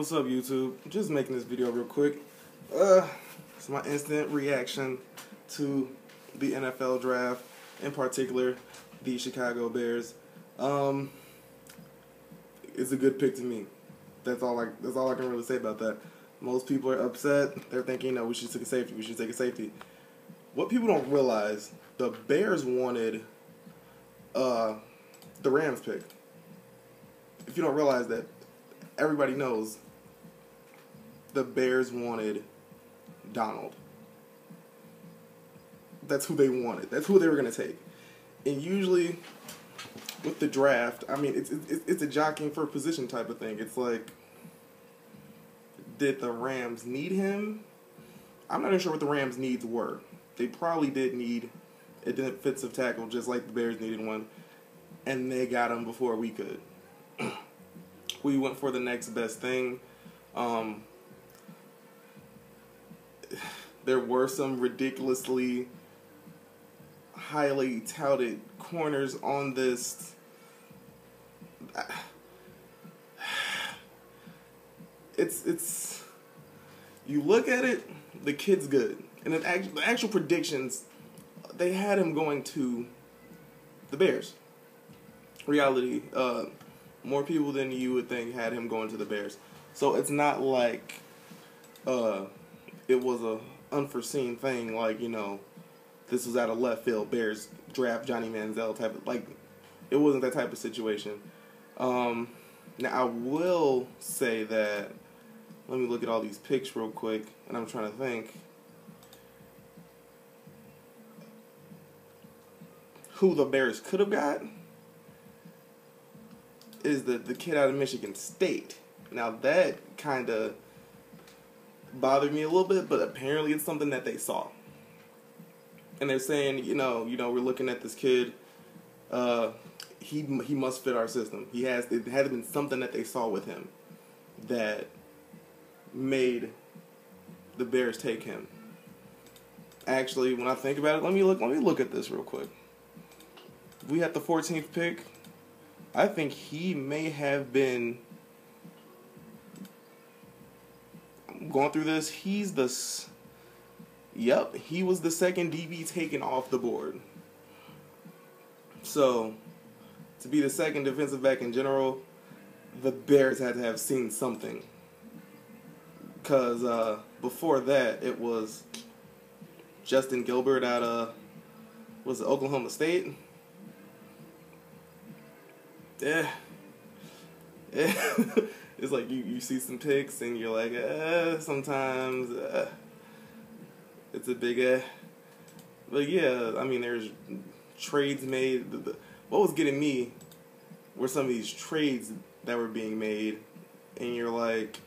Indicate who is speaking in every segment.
Speaker 1: what's up, YouTube? Just making this video real quick. It's my instant reaction to the NFL draft, in particular, the Chicago Bears. It's a good pick to me. That's all I can really say about that. Most people are upset. They're thinking, no, we should take a safety. We should take a safety. What people don't realize, the Bears wanted the Rams pick. If you don't realize that, everybody knows the Bears wanted Donald. That's who they wanted. That's who they were going to take. And usually, with the draft, I mean, it's a jockeying for position type of thing. It's like, did the Rams need him? I'm not even sure what the Rams' needs were. They probably did need a defensive tackle, just like the Bears needed one, and they got him before we could. We went for the next best thing. There were some ridiculously highly touted corners on this. It's you look at it, the kid's good. And the actual predictions, they had him going to the Bears. Reality, more people than you would think had him going to the Bears. So it's not like it was a unforeseen thing, like, you know, this was out of left field, Bears draft Johnny Manziel type of, like, it wasn't that type of situation. Now I will say that, let me look at all these picks real quick, and I'm trying to think who the Bears could have got is the kid out of Michigan State. Now that kind of bothered me a little bit, but apparently it's something that they saw. And they're saying, you know, we're looking at this kid. He must fit our system. It had been something that they saw with him that made the Bears take him. Actually, when I think about it, let me look at this real quick. We had the 14th pick. I think he may have been, I'm going through this, he was the second DB taken off the board. So, to be the second defensive back in general, the Bears had to have seen something. Because before that, it was Justin Gilbert out of, was it Oklahoma State? Yeah. It's like you see some picks and you're like, sometimes it's a big But yeah, I mean, there's trades made. What was getting me were some of these trades that were being made, and you're like,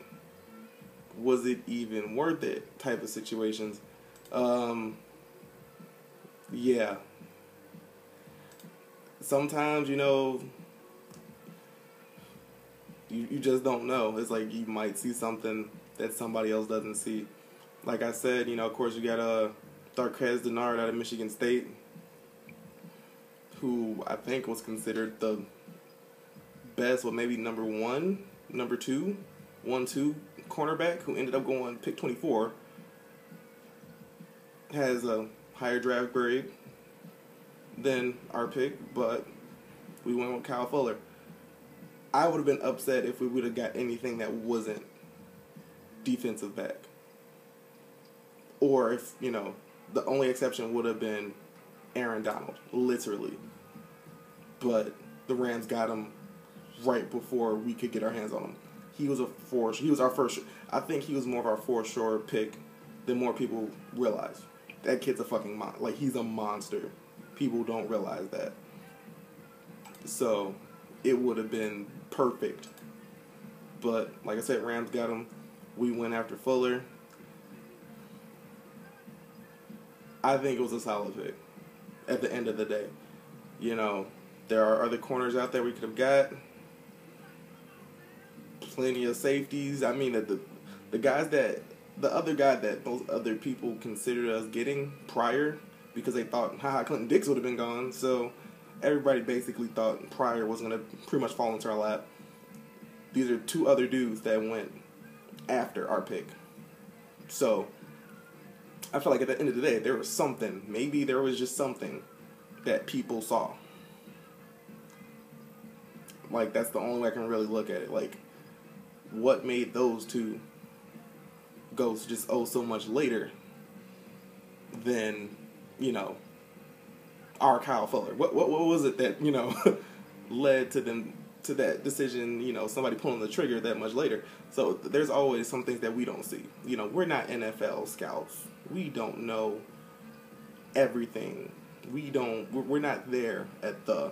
Speaker 1: was it even worth it type of situations. Yeah. Sometimes, you know, you just don't know. It's like you might see something that somebody else doesn't see. Like I said, you know, of course you got Darqueze Dennard out of Michigan State, who I think was considered the best, well, maybe number 2 cornerback, who ended up going pick 24. Has a higher draft grade than our pick, but we went with Kyle Fuller. I would have been upset if we would have got anything that wasn't defensive back. Or if, you know, the only exception would have been Aaron Donald, literally. But the Rams got him right before we could get our hands on him. He was our first, I think he was more of our for-sure pick than more people realize. That kid's a fucking like, he's a monster. People don't realize that. So, it would have been perfect. But, like I said, Rams got him. We went after Fuller. I think it was a solid pick at the end of the day. You know, there are other corners out there we could have got. Plenty of safeties. I mean, the other guy that most other people considered us getting prior, because they thought, Clinton Dix would have been gone. So everybody basically thought Pryor was going to pretty much fall into our lap. These are two other dudes that went after our pick. So I feel like at the end of the day, there was something. Maybe there was just something that people saw. Like, that's the only way I can really look at it. Like, what made those two go just so much later than, our Kyle Fuller? What was it that, led to them to that decision, somebody pulling the trigger that much later? So there's always some things that we don't see. We're not NFL scouts. We don't know everything. We're not there at the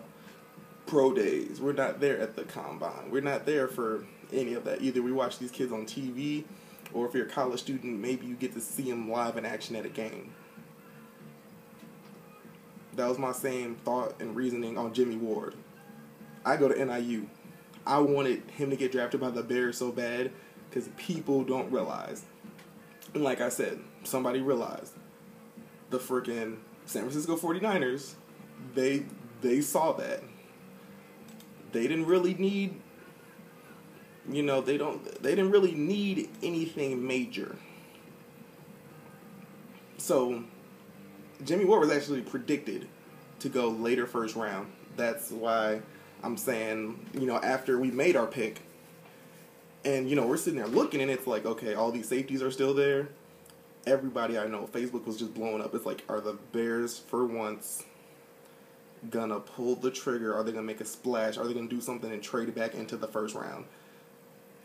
Speaker 1: pro days. We're not there at the combine. We're not there for any of that. Either we watch these kids on TV, or if you're a college student, maybe you get to see them live in action at a game. That was my same thought and reasoning on Jimmy Ward. I go to NIU. I wanted him to get drafted by the Bears so bad because people don't realize. And like I said, somebody realized. The freaking San Francisco 49ers, they saw that. They didn't really need, they didn't really need anything major. So Jimmy Ward was actually predicted to go later first round. That's why I'm saying, after we made our pick, and, we're sitting there looking, and it's like, okay, all these safeties are still there. Everybody I know, Facebook was just blowing up. It's like, are the Bears, for once, gonna pull the trigger? Are they gonna make a splash? Are they gonna do something and trade it back into the first round?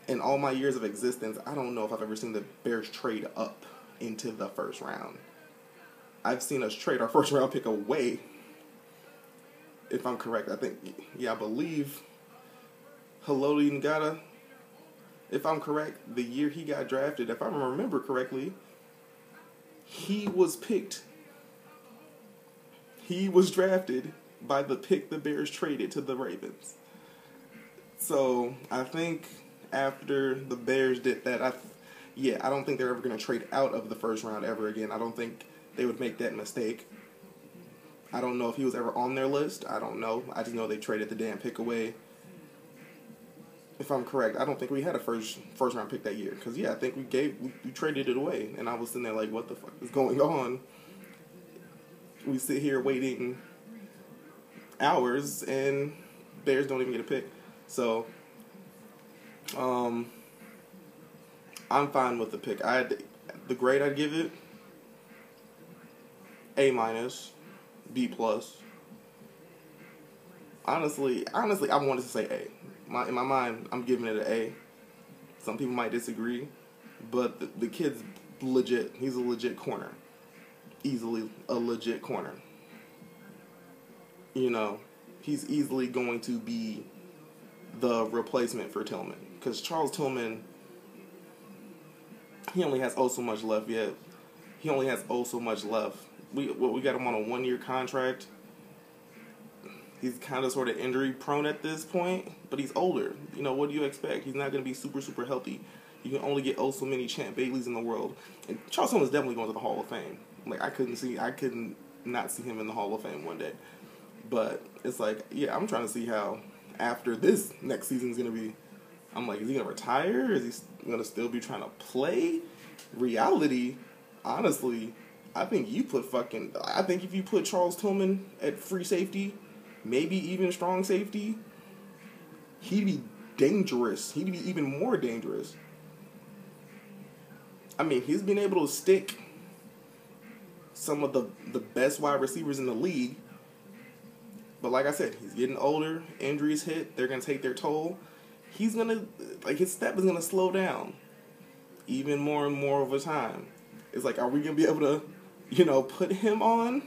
Speaker 1: In all my years of existence, I don't know if I've ever seen the Bears trade up into the first round. I've seen us trade our first round pick away. If I'm correct, I believe Haloti Ngata, if I'm correct, the year he got drafted, if I remember correctly, he was drafted by the pick the Bears traded to the Ravens. So I think after the Bears did that, I don't think they're ever going to trade out of the first round ever again. I don't think they would make that mistake. I don't know if he was ever on their list. I don't know. I just know they traded the damn pick away. If I'm correct, I don't think we had a first round pick that year. Because, I think we traded it away. And I was sitting there like, what the fuck is going on? We sit here waiting hours, and Bears don't even get a pick. So, I'm fine with the pick. The grade I'd give it, A-, B+. Honestly, I wanted to say A. In my mind, I'm giving it an A. Some people might disagree, but the kid's legit. He's a legit corner. Easily a legit corner. He's easily going to be the replacement for Tillman. Because Charles Tillman, he only has so much left yet. He only has so much left. We got him on a 1-year contract. He's kind of sort of injury prone at this point, but he's older. What do you expect? He's not going to be super, super healthy. You can only get so many Champ Baileys in the world. And Charles Tillman is definitely going to the Hall of Fame. Like, I couldn't not see him in the Hall of Fame one day. But it's like, I'm trying to see how after this next season's going to be. I'm like, is he going to retire? Is he going to still be trying to play? Reality, honestly, I think if you put Charles Tillman at free safety, maybe even strong safety, he'd be dangerous. He'd be even more dangerous. I mean, he's been able to stick some of the best wide receivers in the league. But like I said, he's getting older. Injuries hit. They're going to take their toll. He's going to, his step is going to slow down even more and more over time. It's like, are we going to be able to, put him on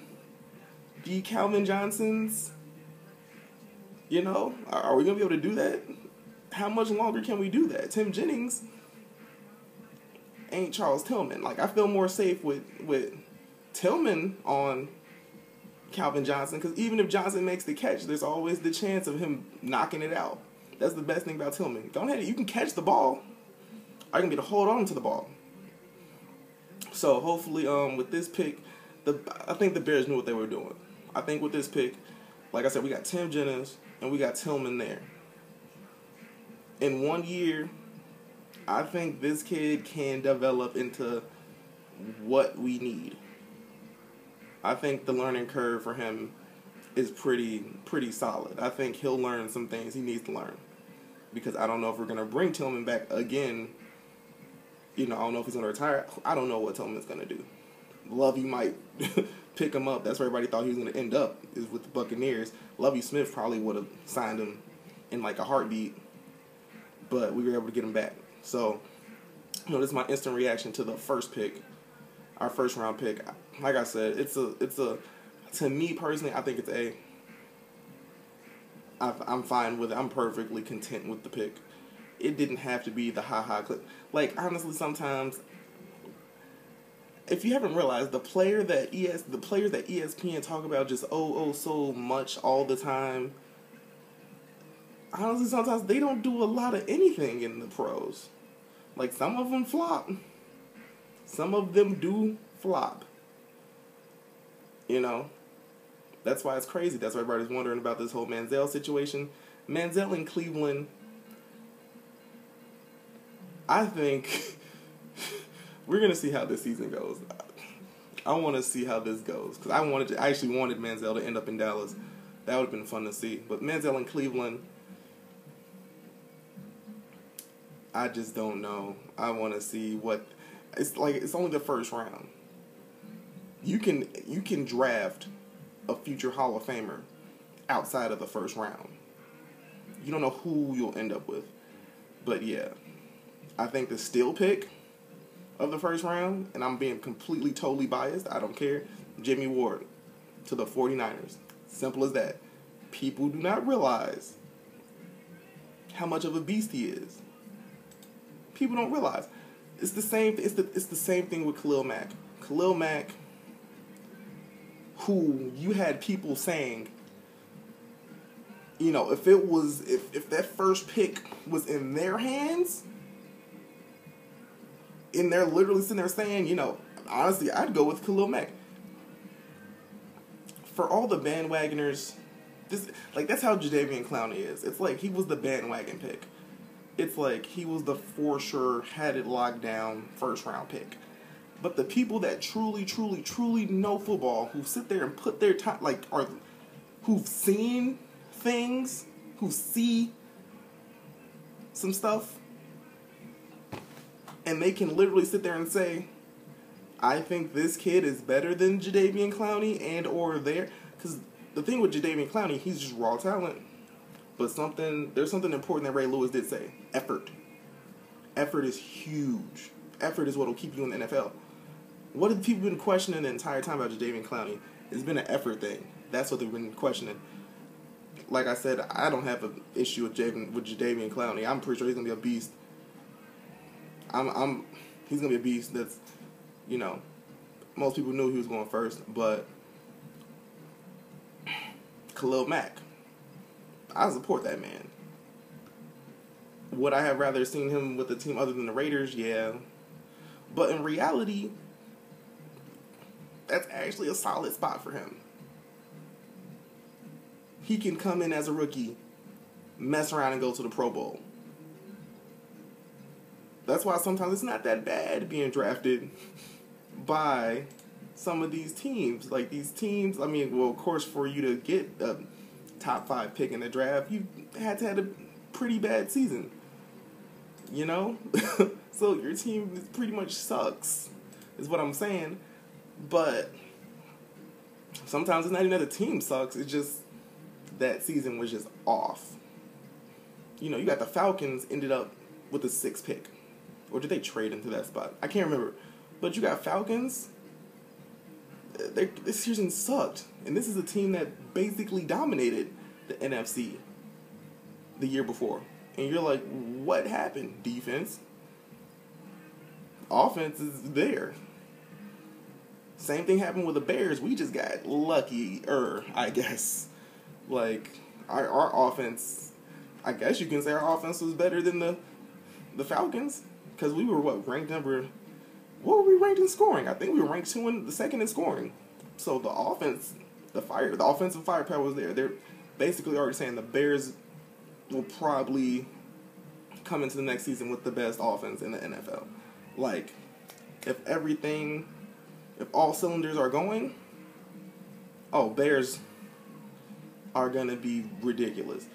Speaker 1: the Calvin Johnsons? Are we going to be able to do that? How much longer can we do that? Tim Jennings ain't Charles Tillman. Like, I feel more safe with Tillman on Calvin Johnson, because even if Johnson makes the catch, there's always the chance of him knocking it out. That's the best thing about Tillman. Go ahead, you can catch the ball. I can be to hold on to the ball. So hopefully, with this pick, I think the Bears knew what they were doing. I think with this pick, like I said, we got Tim Jennings and we got Tillman there. In 1 year, I think this kid can develop into what we need. I think the learning curve for him is pretty solid. I think he'll learn some things he needs to learn. Because I don't know if we're going to bring Tillman back again. I don't know if he's going to retire. I don't know what Tillman's going to do. Lovey might pick him up. That's where everybody thought he was going to end up, is with the Buccaneers. Lovey Smith probably would have signed him in like a heartbeat. But we were able to get him back. So, this is my instant reaction to the first pick. Our first round pick. Like I said, it's a to me personally, I think it's A. I'm fine with it. I'm perfectly content with the pick. It didn't have to be the clip. Like, honestly, sometimes, if you haven't realized, the players that ESPN talk about just so much all the time, honestly, sometimes they don't do a lot of anything in the pros. Like, some of them flop. Some of them do flop. That's why it's crazy. That's why everybody's wondering about this whole Manziel situation. Manziel in Cleveland, I think we're going to see how this season goes. I want to see how this goes. Because I actually wanted Manziel to end up in Dallas. That would have been fun to see. But Manziel in Cleveland, I just don't know. I want to see what... It's like, it's only the first round. You can draft a future Hall of Famer outside of the first round. You don't know who you'll end up with. But yeah, I think the steal pick of the first round, and I'm being completely, totally biased, I don't care, Jimmy Ward to the 49ers. Simple as that. People do not realize how much of a beast he is. People don't realize. It's the same thing with Khalil Mack. Khalil Mack, who you had people saying, if that first pick was in their hands, and they're literally sitting there saying, honestly, I'd go with Khalil Mack. For all the bandwagoners, that's how Jadeveon Clowney is. It's like he was the bandwagon pick. It's like he was the for sure, had it locked down first round pick. But the people that truly, truly, truly know football, who sit there and put their time, who've seen things, who see some stuff, and they can literally sit there and say, I think this kid is better than Jadeveon Clowney because the thing with Jadeveon Clowney, he's just raw talent. But there's something important that Ray Lewis did say. Effort. Effort is huge. Effort is what will keep you in the NFL. What have people been questioning the entire time about Jadeveon Clowney? It's been an effort thing. That's what they've been questioning. Like I said, I don't have an issue with Jadeveon Clowney. I'm pretty sure he's gonna be a beast. He's gonna be a beast. That's, most people knew he was going first, but Khalil Mack, I support that man. Would I have rather seen him with a team other than the Raiders? Yeah. But in reality, that's actually a solid spot for him. He can come in as a rookie, mess around and go to the Pro Bowl. That's why sometimes it's not that bad being drafted by some of these teams. Like these teams, of course, for you to get a top 5 pick in the draft, you had to have a pretty bad season. So your team pretty much sucks, is what I'm saying. But sometimes it's not even that the team sucks, it's just that season was just off. You got the Falcons ended up with a 6th pick. Or did they trade into that spot? I can't remember. But you got Falcons. This season sucked. And this is a team that basically dominated the NFC the year before. And you're like, what happened? Defense. Offense is there. Same thing happened with the Bears. We just got luckier, I guess. Like, our offense, I guess you can say our offense was better than the Falcons. Because we were, ranked number... What were we ranked in scoring? I think we were ranked second in scoring. So the offense, the offensive firepower was there. They're basically already saying the Bears will probably come into the next season with the best offense in the NFL. Like, if all cylinders are going, Bears are going to be ridiculous.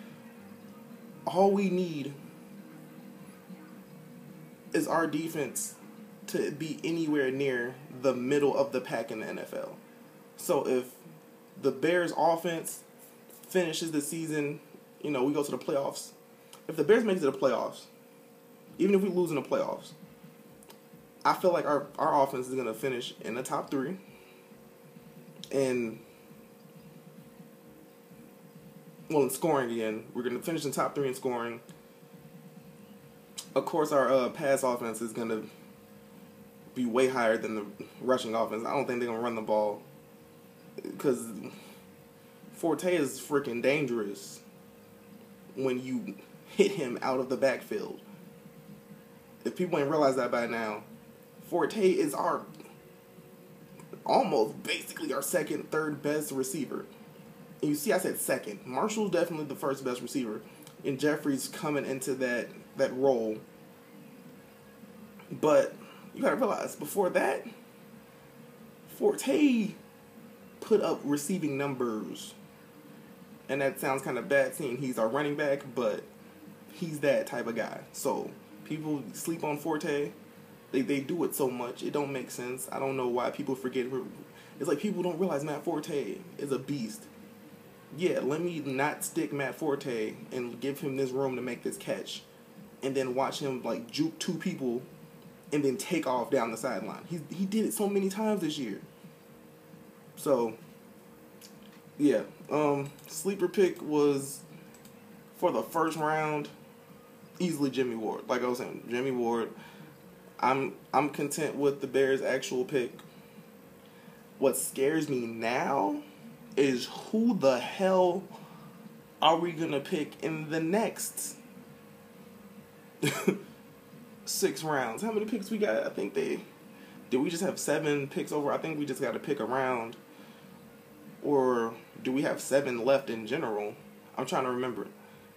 Speaker 1: All we need is our defense to be anywhere near the middle of the pack in the NFL. So if the Bears offense finishes the season, we go to the playoffs. If the Bears make it to the playoffs, even if we lose in the playoffs, I feel like our offense is going to finish in the top 3. And, in scoring again, we're going to finish in top 3 in scoring. Of course, our pass offense is going to be way higher than the rushing offense. I don't think they're going to run the ball because Forte is freaking dangerous when you hit him out of the backfield. If people ain't realized that by now, Forte is almost basically our second, third best receiver. And you see, I said second. Marshall's definitely the first best receiver, and Jeffrey's coming into that role. But you gotta realize, before that, Forte put up receiving numbers. And that sounds kind of bad seeing he's our running back, but he's that type of guy. So people sleep on Forte. They do it so much, it don't make sense. I don't know why people forget. It's like people don't realize Matt Forte is a beast. Yeah, let me not stick Matt Forte and give him this room to make this catch, and then watch him like juke 2 people and then take off down the sideline. He did it so many times this year. So yeah, sleeper pick was for the first round, easily Jimmy Ward. Like I was saying, Jimmy Ward. I'm content with the Bears' actual pick. What scares me now is who the hell are we gonna pick in the next 6 rounds? How many picks we got? I think did we just have 7 picks over? I think we just got to pick a round. Or do we have 7 left in general? I'm trying to remember.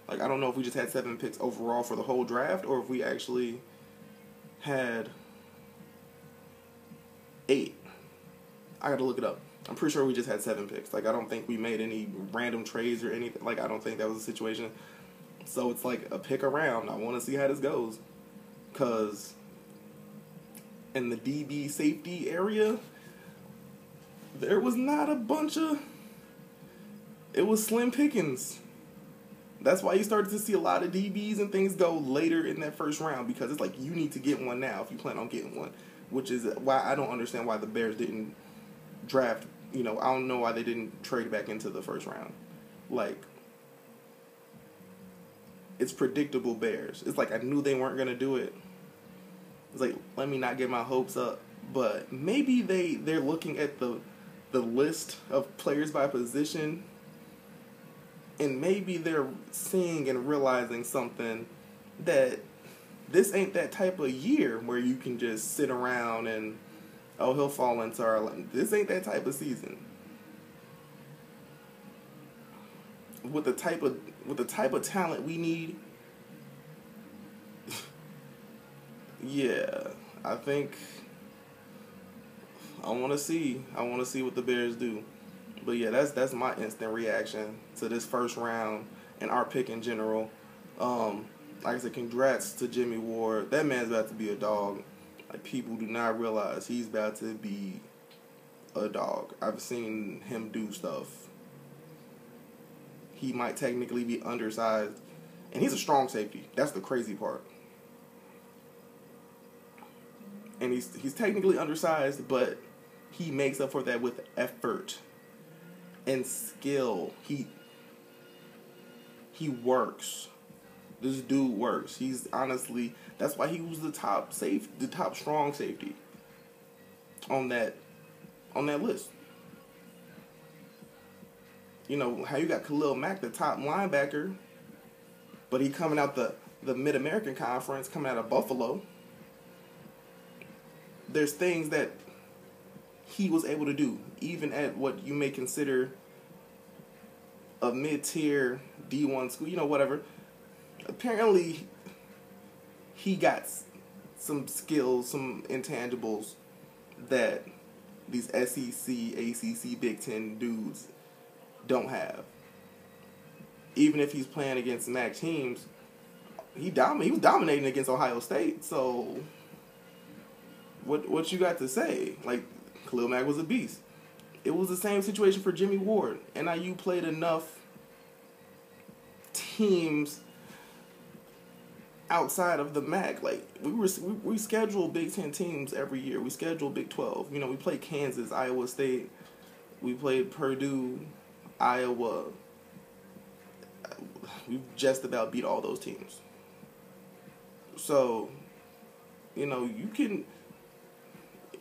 Speaker 1: Like, I don't know if we just had 7 picks overall for the whole draft, or if we actually had 8. I got to look it up. I'm pretty sure we just had 7 picks. Like, I don't think we made any random trades or anything. Like, I don't think that was a situation. So it's like a pick around. I want to see how this goes. Because in the DB safety area, there was not a bunch of... It was slim pickings. That's why you started to see a lot of DBs and things go later in that first round, because it's like you need to get one now if you plan on getting one, which is why I don't understand why the Bears didn't draft. I don't know why they didn't trade back into the first round. Like, it's predictable Bears. It's like I knew they weren't going to do it. It's like, let me not get my hopes up. But maybe they're looking at the list of players by position, and maybe they're seeing and realizing something, that this ain't that type of year where you can just sit around and, he'll fall into our line. This ain't that type of season. With the type of talent we need, yeah, I think I want to see what the Bears do. But yeah, that's my instant reaction to this first round and our pick in general. Like I said, congrats to Jimmy Ward. That man's about to be a dog. Like, people do not realize he's about to be a dog. I've seen him do stuff. He might technically be undersized, and he's a strong safety. That's the crazy part. And he's technically undersized, but he makes up for that with effort and skill. He works. This dude works. He's honestly, that's why he was the top strong safety on that list. How you got Khalil Mack, the top linebacker, but he coming out the Mid-American Conference, coming out of Buffalo. There's things that he was able to do, even at what you may consider a mid-tier D1 school, whatever. Apparently, he got some skills, some intangibles that these SEC, ACC, Big Ten dudes don't have. Even if he's playing against MAC teams, he was dominating against Ohio State. So what you got to say? Like, Khalil Mack was a beast. It was the same situation for Jimmy Ward. NIU played enough teams outside of the MAC. Like, we schedule Big Ten teams every year. We schedule Big 12. You know, we played Kansas, Iowa State. We played Purdue, Iowa. We just about beat all those teams. So, you know, you can...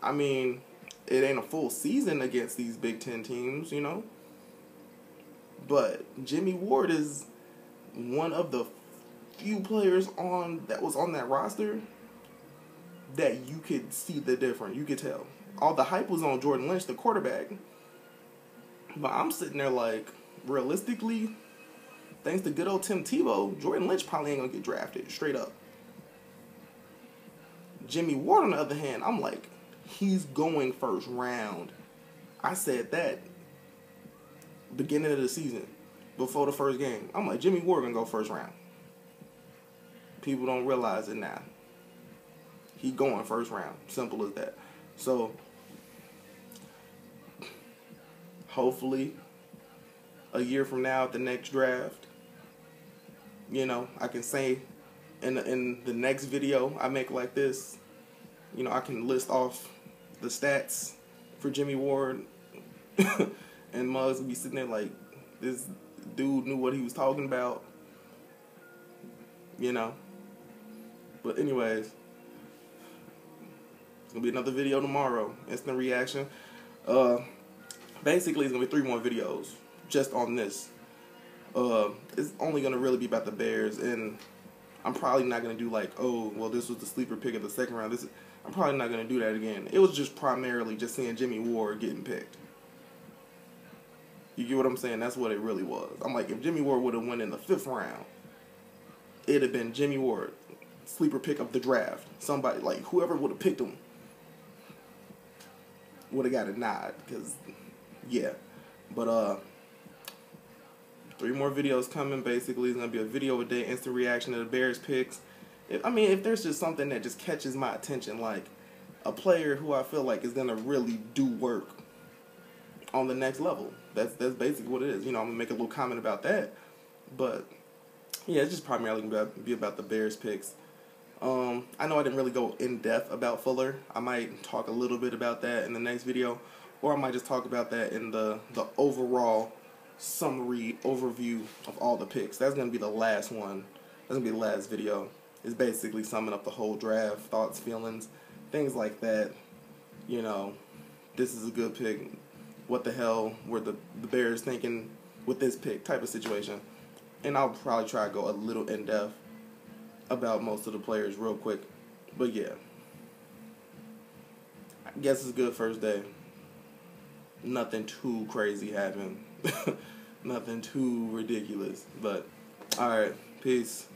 Speaker 1: I mean, it ain't a full season against these Big Ten teams, you know? But Jimmy Ward is one of the few players that was on that roster that you could see the difference. You could tell. All the hype was on Jordan Lynch, the quarterback. But I'm sitting there like, realistically, thanks to good old Tim Tebow, Jordan Lynch probably ain't going to get drafted, straight up. Jimmy Ward, on the other hand, I'm like, he's going first round. I said that beginning of the season, before the first game. I'm like, Jimmy Ward going to go first round. People don't realize it now. He going first round. Simple as that. So, hopefully, a year from now at the next draft, you know, I can say in the next video I make like this, you know, I can list off the stats for Jimmy Ward, and Muggs will be sitting there like, this dude knew what he was talking about, you know. But anyways, it's gonna be another video tomorrow. Instant reaction. Basically, it's gonna be 3 more videos just on this. It's only gonna really be about the Bears, and I'm probably not gonna do like, oh, well, this was the sleeper pick of the second round. I'm probably not gonna do that again. It was just primarily just seeing Jimmy Ward getting picked. You get what I'm saying? That's what it really was. I'm like, if Jimmy Ward would have went in the 5th round, it'd have been Jimmy Ward, sleeper pick of the draft. Somebody, like, whoever would have picked him would have got a nod, because, yeah. But, 3 more videos coming, basically. It's going to be a video a day, instant reaction to the Bears picks. If there's just something that just catches my attention, like a player who I feel like is going to really do work on the next level, that's basically what it is. You know, I'm going to make a little comment about that. But, yeah, it's just primarily going to be about the Bears picks. I know I didn't really go in-depth about Fuller. I might talk a little bit about that in the next video, or I might just talk about that in the overall summary overview of all the picks. That's going to be the last one. That's going to be the last video. It's basically summing up the whole draft, thoughts, feelings, things like that. You know, this is a good pick. What the hell were the Bears thinking with this pick type of situation? And I'll probably try to go a little in-depth about most of the players real quick. But yeah, I guess it's a good first day. Nothing too crazy happened. Nothing too ridiculous. But, alright, peace.